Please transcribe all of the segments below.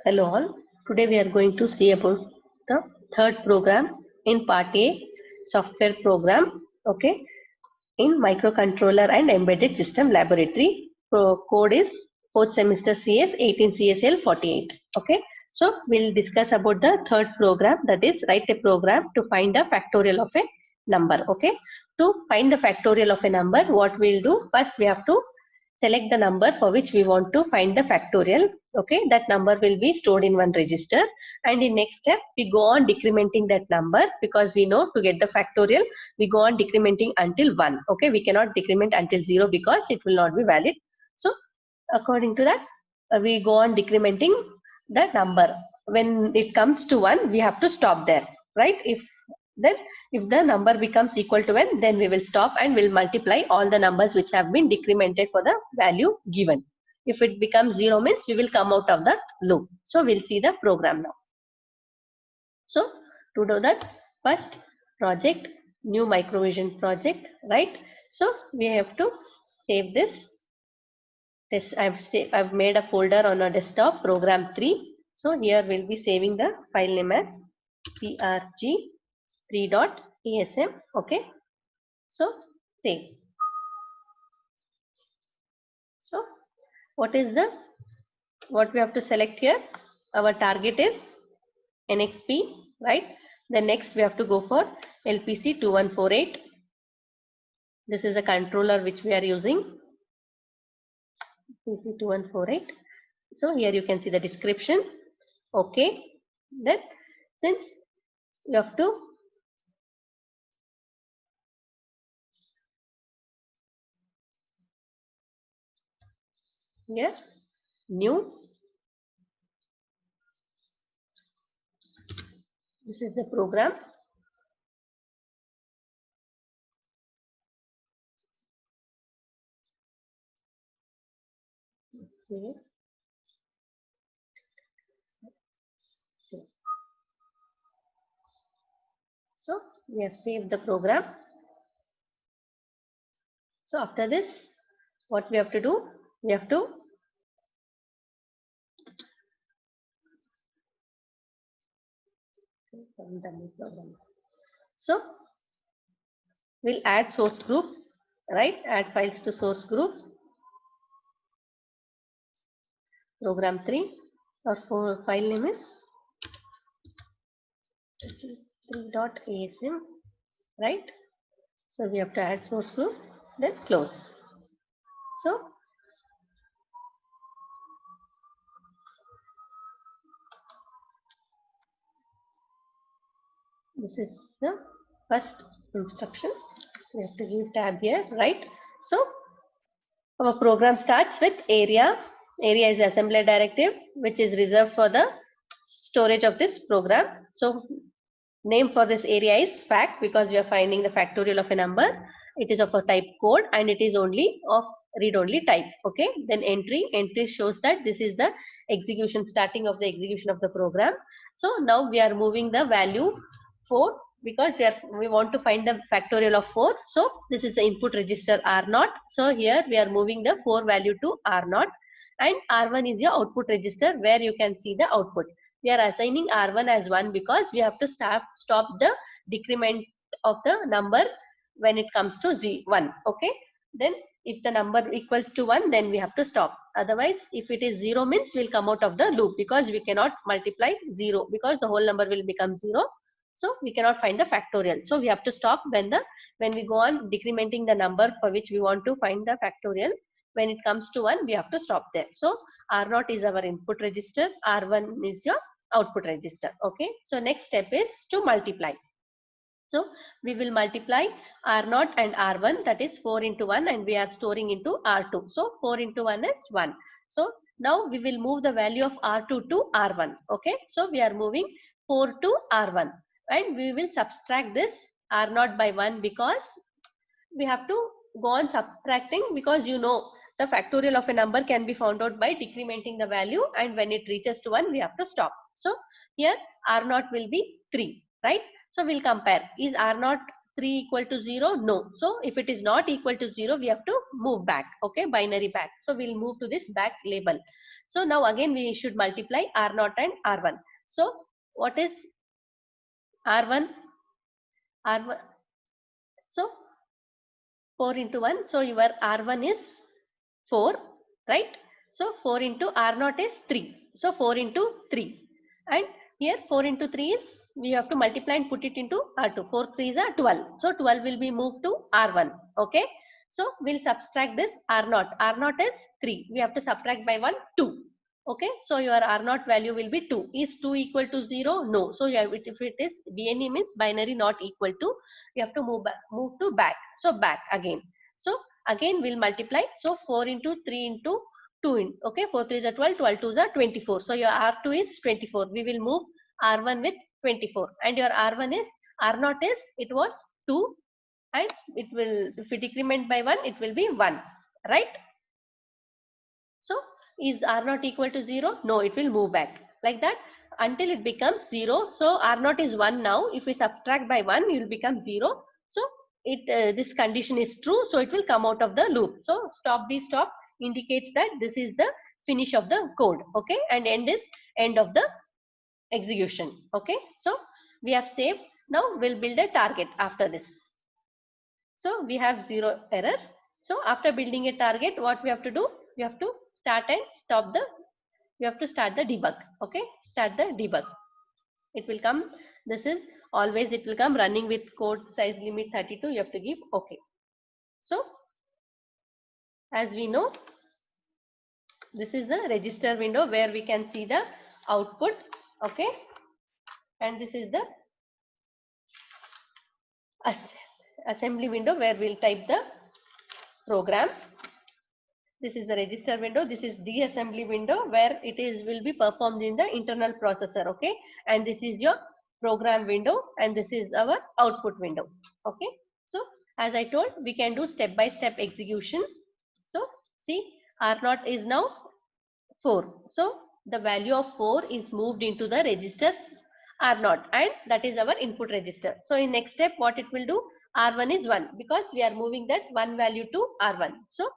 Hello all. Today we are going to see about the third program in part A, software program. Okay, in microcontroller and embedded system laboratory. Code is 4th semester CS 18 CSL 48. Okay, so we'll discuss about the third program, that is write a program to find the factorial of a number. Okay, to find the factorial of a number, what we'll do first, we have to select the number for which we want to find the factorial. Okay, that number will be stored in one register, and in next step we go on decrementing that number, because we know to get the factorial we go on decrementing until 1. Okay, we cannot decrement until 0 because it will not be valid. So according to that, we go on decrementing the number. When it comes to 1, we have to stop there, right? If the number becomes equal to 1, then we will stop and will multiply all the numbers which have been decremented for the value given. If it becomes 0 means we will come out of that loop. So we'll see the program now. So to do that, first project, new microvision project, right? So we have to save this. I've made a folder on a desktop, program 3. So here we'll be saving the file name as prg3.asm. Okay, so save. So what we have to select here? Our target is NXP, right? Then next we have to go for LPC 2148. This is the controller which we are using, LPC 2148. So here you can see the description. Okay, then since you have to here new, this is the program. Save. So we have saved the program. So after this, what we have to do? We have to so we'll add source group, right? Add files to source group. Program 3, or for file name is 3.asm, right? So we have to add source group, then close. So this is the first instruction. We have to give tab here, right? So our program starts with area. Area is the assembler directive which is reserved for the storage of this program. So name for this area is fact, because we are finding the factorial of a number. It is of a type code and it is only of read-only type. Okay. Then entry shows that this is the execution, starting of the execution of the program. So now we are moving the value 4, because we want to find the factorial of 4. So this is the input register R0. So here we are moving the 4 value to R0, and R1 is your output register where you can see the output. We are assigning R1 as 1 because we have to stop the decrement of the number when it comes to 1. Okay. Then if the number equals to 1, then we have to stop. Otherwise, if it is 0 means we'll come out of the loop, because we cannot multiply 0, because the whole number will become 0. So we cannot find the factorial. So we have to stop when we go on decrementing the number for which we want to find the factorial. When it comes to 1, we have to stop there. So R0 is our input register, R1 is your output register. Okay. So next step is to multiply. So we will multiply R0 and R1, that is 4 into 1, and we are storing into R2. So 4 into 1 is 1. So now we will move the value of R2 to R1. Okay. So we are moving 4 to R1, and we will subtract this R0 by 1, because we have to go on subtracting, because the factorial of a number can be found out by decrementing the value, and when it reaches to 1, we have to stop. So here R0 will be 3, right? So we'll compare. Is R0 3 equal to 0? No. So if it is not equal to 0, we have to move back. Okay, binary back. So we'll move to this back label. So now again we should multiply R0 and R1. So what is R1? R1. So 4 into 1. So your R1 is 4, right? So 4 into R0 is 3. So 4 into 3. And here 4 into 3 is, we have to multiply and put it into R2. 4 3 is 12. So 12 will be moved to R1. Okay. So we'll subtract this R0. R0 is 3. We have to subtract by 1, 2. Okay. So your R0 value will be 2. Is 2 equal to 0? No. So if it is BNE means binary not equal to, you have to move to back. So back again. So again we'll multiply. So 4 into 3 into 2 in, okay, 4 3 is 12, 12 2 is 24. So your R2 is 24. We will move R1 with 24, and your R1 is, R0 is, it was 2, and it will, if we decrement by 1, it will be 1, right? So is R0 equal to 0? No, it will move back like that until it becomes 0. So R0 is 1 now. If we subtract by 1, it will become 0. So this condition is true. So it will come out of the loop. So stop indicates that this is the finish of the code. Okay. And end is end of the execution. Okay. So we have saved. Now we'll build a target after this. So we have 0 errors. So after building a target, what we have to do? We have to start and stop the, we have to start the debug. Okay, start the debug. It will come, this is always, it will come running with code size limit 32. You have to give okay. So as we know, this is the register window where we can see the output. Okay, and this is the assembly window where we'll type the program. This is the register window. This is the assembly window where it is will be performed in the internal processor. Okay, and this is your program window, and this is our output window. Okay, so as I told, we can do step-by-step execution. So see, R0 is now 4. So the value of 4 is moved into the register R0, and that is our input register. So in next step, what it will do? R1 is 1 because we are moving that 1 value to R1. So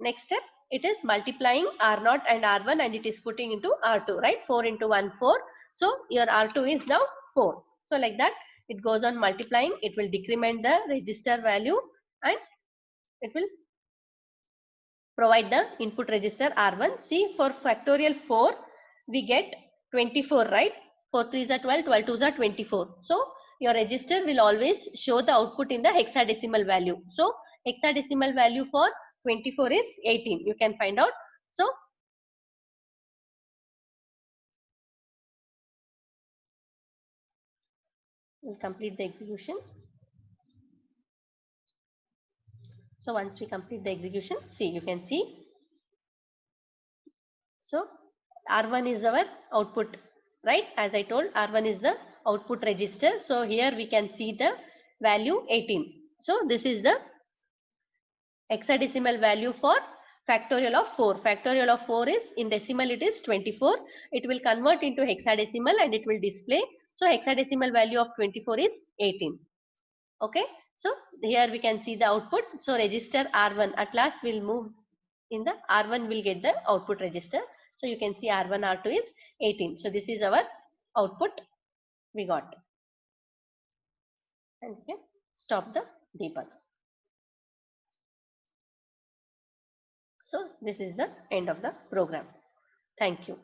next step, it is multiplying R0 and R1, and it is putting into R2, right? 4 into 1, 4. So your R2 is now 4. So like that, it goes on multiplying. It will decrement the register value, and it will provide the input register R1. See, for factorial 4, we get 24, right? 4 3 is 12, 12 2 is 24. So your register will always show the output in the hexadecimal value. So hexadecimal value for 24 is 18. You can find out. So we'll complete the execution. So once we complete the execution, see, you can see. So R1 is our output, right? As I told, R1 is the output register. So here we can see the value 18. So this is the hexadecimal value for factorial of 4. Factorial of 4 is, in decimal it is 24. It will convert into hexadecimal and it will display. So hexadecimal value of 24 is 18. Okay. So here we can see the output. So register R1 at last will move in the R1 will get the output register. So you can see R1, R2 is 18. So this is our output we got. And we can stop the debug. So this is the end of the program. Thank you.